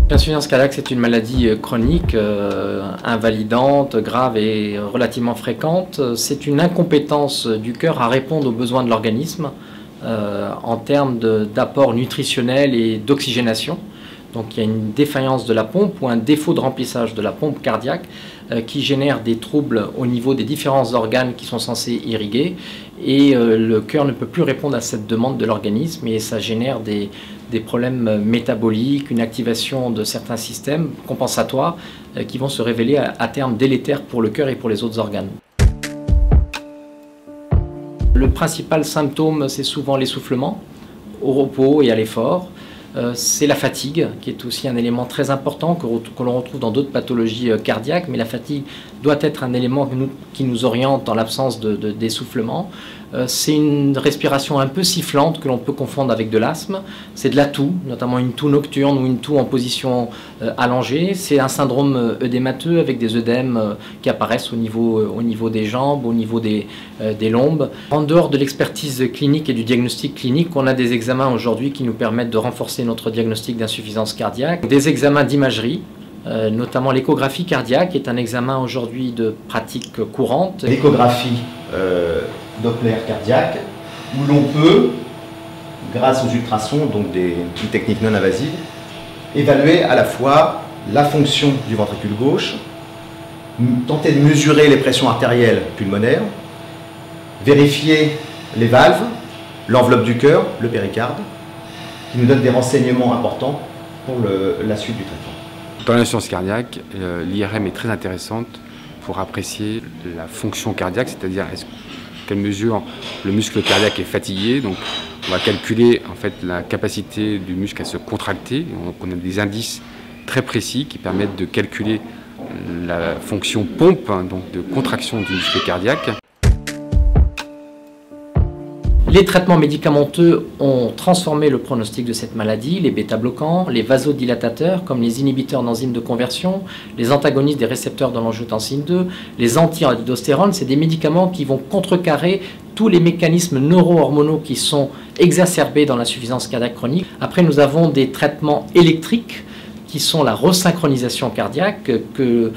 L'insuffisance cardiaque, c'est une maladie chronique, invalidante, grave et relativement fréquente. C'est une incompétence du cœur à répondre aux besoins de l'organisme en termes d'apport nutritionnel et d'oxygénation. Donc il y a une défaillance de la pompe ou un défaut de remplissage de la pompe cardiaque qui génère des troubles au niveau des différents organes qui sont censés irriguer, et le cœur ne peut plus répondre à cette demande de l'organisme, et ça génère des problèmes métaboliques, une activation de certains systèmes compensatoires qui vont se révéler à terme délétères pour le cœur et pour les autres organes. Le principal symptôme, c'est souvent l'essoufflement au repos et à l'effort. C'est la fatigue, qui est aussi un élément très important que l'on retrouve dans d'autres pathologies cardiaques, mais la fatigue doit être un élément qui nous oriente dans l'absence d'essoufflement. C'est une respiration un peu sifflante que l'on peut confondre avec de l'asthme. C'est de la toux, notamment une toux nocturne ou une toux en position allongée. C'est un syndrome œdémateux avec des œdèmes qui apparaissent au niveau des jambes, au niveau des lombes. En dehors de l'expertise clinique et du diagnostic clinique, on a des examens aujourd'hui qui nous permettent de renforcer notre diagnostic d'insuffisance cardiaque. Des examens d'imagerie, notamment l'échographie cardiaque est un examen aujourd'hui de pratique courante. L'échographie Doppler cardiaque, où l'on peut, grâce aux ultrasons, donc une technique non invasive, évaluer à la fois la fonction du ventricule gauche, tenter de mesurer les pressions artérielles pulmonaires, vérifier les valves, l'enveloppe du cœur, le péricarde, qui nous donne des renseignements importants pour la suite du traitement. Dans l'insuffisance cardiaque, l'IRM est très intéressante pour apprécier la fonction cardiaque, c'est-à-dire quelle mesure le muscle cardiaque est fatigué. Donc on va calculer en fait la capacité du muscle à se contracter. On a des indices très précis qui permettent de calculer la fonction pompe, donc de contraction du muscle cardiaque. Les traitements médicamenteux ont transformé le pronostic de cette maladie. Les bêta-bloquants, les vasodilatateurs comme les inhibiteurs d'enzymes de conversion, les antagonistes des récepteurs de l'angiotensine 2, les anti-aldostérone, c'est des médicaments qui vont contrecarrer tous les mécanismes neuro-hormonaux qui sont exacerbés dans l'insuffisance cardiaque chronique. Après, nous avons des traitements électriques qui sont la resynchronisation cardiaque que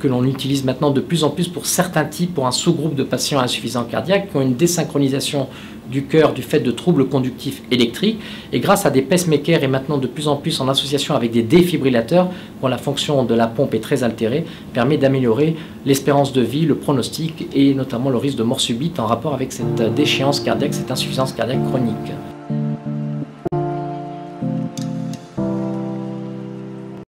l'on utilise maintenant de plus en plus pour certains types, pour un sous-groupe de patients insuffisants cardiaques qui ont une désynchronisation du cœur du fait de troubles conductifs électriques, et grâce à des pacemakers et maintenant de plus en plus en association avec des défibrillateurs dont la fonction de la pompe est très altérée, permet d'améliorer l'espérance de vie, le pronostic et notamment le risque de mort subite en rapport avec cette déchéance cardiaque, cette insuffisance cardiaque chronique.